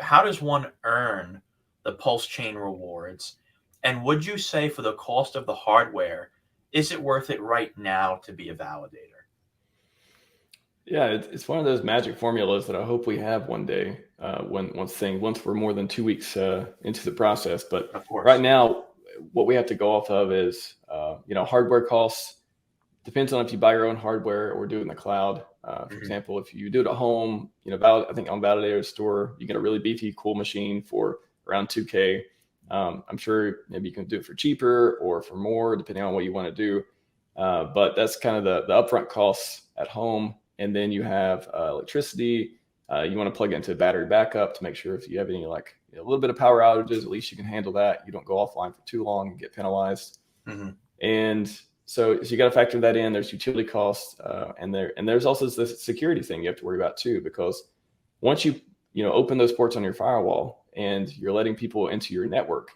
how does one earn the pulse chain rewards? And would you say for the cost of the hardware, is it worth it right now to be a validator? Yeah, it's one of those magic formulas that I hope we have one day once we're more than 2 weeks into the process. But Of course. right now, what we have to go off of is hardware costs. Depends on if you buy your own hardware or do it in the cloud. For example, if you do it at home, I think on Validator Store, you get a really beefy, cool machine for around $2K. I'm sure maybe you can do it for cheaper or for more, depending on what you want to do. But that's kind of the upfront costs at home. And then you have electricity. You want to plug it into a battery backup to make sure if you have any a little bit of power outages, at least you can handle that. You don't go offline for too long and get penalized. And so you got to factor that in. There's utility costs, and there's also this security thing you have to worry about too, because once you open those ports on your firewall and you're letting people into your network,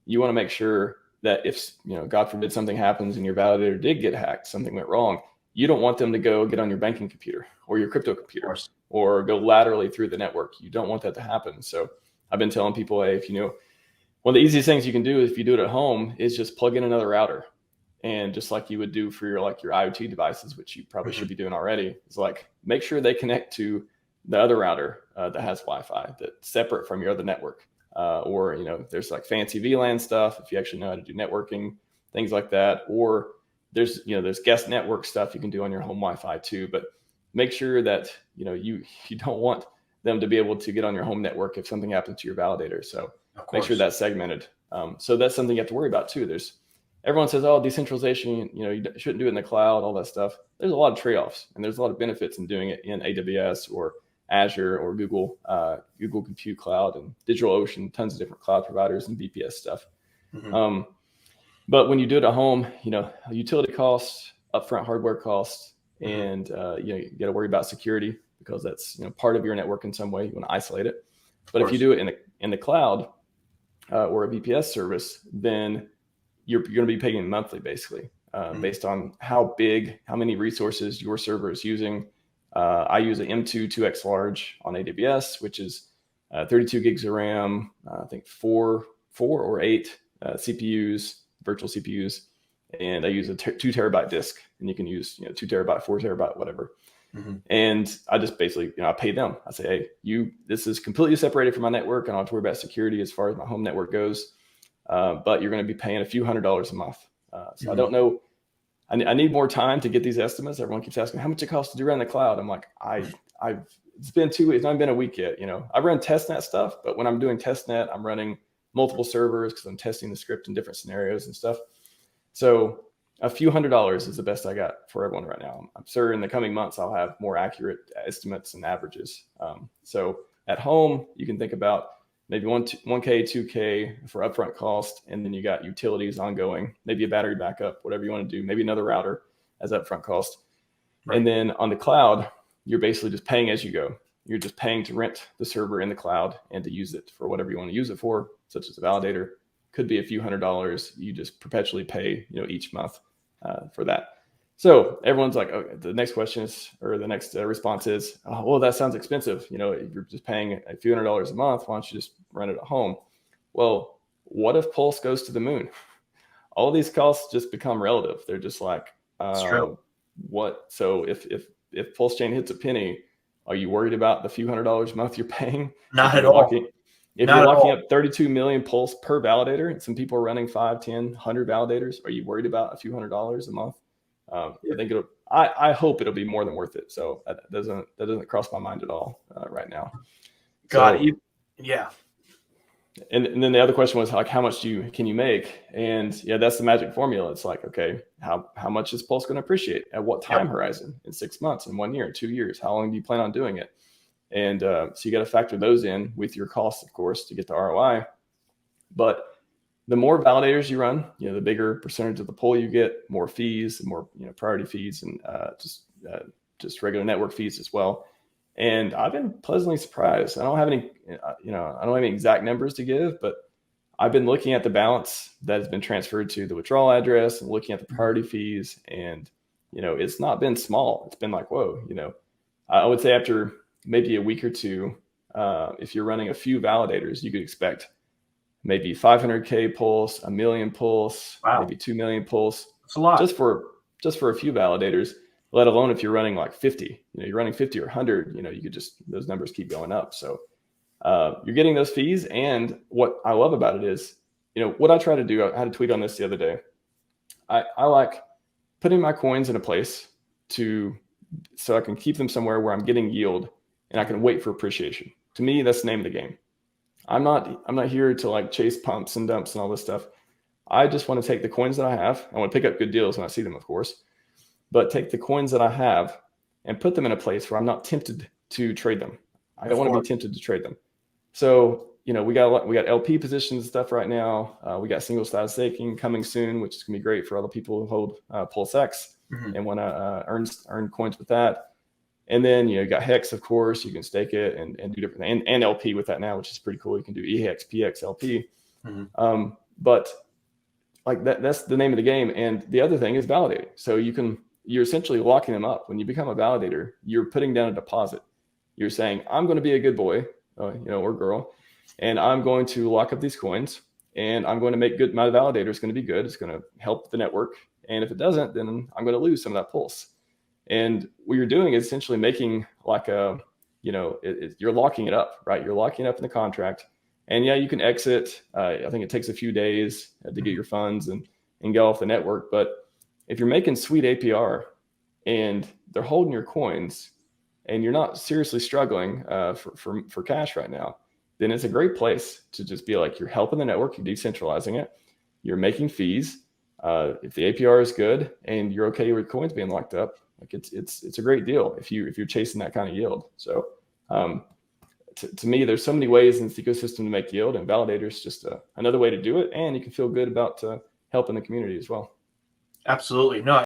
you want to make sure that if God forbid something happens and your validator did get hacked, something went wrong, you don't want them to go get on your banking computer or your crypto computer or go laterally through the network. You don't want that to happen. So I've been telling people, hey, one of the easiest things you can do if you do it at home is just plug in another router. And just like you would do for your IoT devices, which you probably should be doing already, is make sure they connect to the other router that has Wi-Fi that's separate from your other network. Or there's fancy VLAN stuff if you actually know how to do networking, things like that. Or there's guest network stuff you can do on your home Wi-Fi too. But make sure that you don't want them to be able to get on your home network if something happens to your validator. So make sure that's segmented. So that's something you have to worry about too. Everyone says, oh, decentralization, you shouldn't do it in the cloud, all that stuff. There's a lot of trade-offs, and there's a lot of benefits in doing it in AWS or Azure or Google Compute Cloud and DigitalOcean, tons of different cloud providers and VPS stuff. But when you do it at home, utility costs, upfront hardware costs, and you got to worry about security because that's part of your network in some way. You want to isolate it. But if you do it in the cloud or a VPS service, then you're going to be paying monthly, basically, based on how many resources your server is using. I use an M2 2X large on AWS, which is 32 gigs of RAM, I think four or eight CPUs, virtual CPUs, and I use a 2 terabyte disk, and you can use 2 terabyte, 4 terabyte, whatever. And I just basically, I pay them. I say, hey, this is completely separated from my network. I don't have to worry about security as far as my home network goes. But you're going to be paying a few $100s a month. So I don't know. I need more time to get these estimates. Everyone keeps asking how much it costs to do run the cloud. I'm like, it's been 2 weeks. It's not been a week yet. I run testnet stuff, but when I'm doing testnet, I'm running multiple servers because I'm testing the script in different scenarios and stuff. So a few $100s is the best I got for everyone right now. I'm sure in the coming months, I'll have more accurate estimates and averages. So at home, you can think about maybe 1K, 2K for upfront cost. And then you got utilities ongoing, maybe a battery backup, whatever you want to do, maybe another router as upfront cost. Right. And then on the cloud, you're basically just paying as you go. You're just paying to rent the server in the cloud and to use it for whatever you want to use it for, such as a validator. Could be a few $100s. You just perpetually pay, each month for that. So everyone's like, okay, the next question is, or the next response is, oh, well, that sounds expensive. If you're just paying a few $100s a month, why don't you just run it at home? Well, what if Pulse goes to the moon? All these costs just become relative. They're just like, what? So if PulseChain hits a penny, are you worried about the few $100s a month you're paying? Not at all. If you're locking up 32 million Pulse per validator, and some people are running 5, 10, 100 validators, are you worried about a few $100s a month? I think I hope it'll be more than worth it. So that doesn't cross my mind at all right now. Yeah. And then the other question was how much can you make? And yeah, that's the magic formula. It's like, okay, how much is Pulse going to appreciate at what time horizon? In 6 months, in 1 year, 2 years? How long do you plan on doing it? And so you got to factor those in with your costs, of course, to get the ROI. But the more validators you run, the bigger percentage of the pool you get, more fees, more priority fees, and just regular network fees as well. And I've been pleasantly surprised. I don't have any exact numbers to give, but I've been looking at the balance that has been transferred to the withdrawal address and looking at the priority fees, and it's not been small. It's been like, whoa. I would say after maybe a week or two, if you're running a few validators, you could expect maybe 500K pulse, 1 million pulse, maybe 2 million pulse. That's a lot. Just for a few validators, let alone if you're running like 50, you're running 50 or 100, you could just, those numbers keep going up. So you're getting those fees. And what I love about it is, what I try to do, I had a tweet on this the other day. I like putting my coins in a place so I can keep them somewhere where I'm getting yield and I can wait for appreciation. To me, that's the name of the game. I'm not here to like chase pumps and dumps and all this stuff. I just want to take the coins that I have. I want to pick up good deals when I see them, of course, but take the coins that I have and put them in a place where I'm not tempted to trade them. I don't want to be tempted to trade them. So, we got LP positions and stuff right now. We got single status staking coming soon, which is gonna be great for all the people who hold PulseX and want to earn coins with that. And then, you got Hex, of course, you can stake it and do different, and LP with that now, which is pretty cool. You can do EHEX, PX, LP. But like that's the name of the game. And the other thing is validating. So you're essentially locking them up. When you become a validator, you're putting down a deposit. You're saying, I'm going to be a good boy, or girl, and I'm going to lock up these coins and I'm going to make good. My validator is going to be good. It's going to help the network. And if it doesn't, then I'm going to lose some of that pulse. And what you're doing is essentially making like you're locking it up, right? You're locking it up in the contract. And yeah, you can exit. I think it takes a few days to get your funds and get off the network. But if you're making sweet APR and they're holding your coins and you're not seriously struggling for cash right now, then it's a great place to just be like, you're helping the network, you're decentralizing it, you're making fees. If the APR is good and you're okay with coins being locked up, like it's a great deal if you're chasing that kind of yield. So to me, there's so many ways in this ecosystem to make yield, and validators just another way to do it. And you can feel good about helping the community as well. Absolutely. No,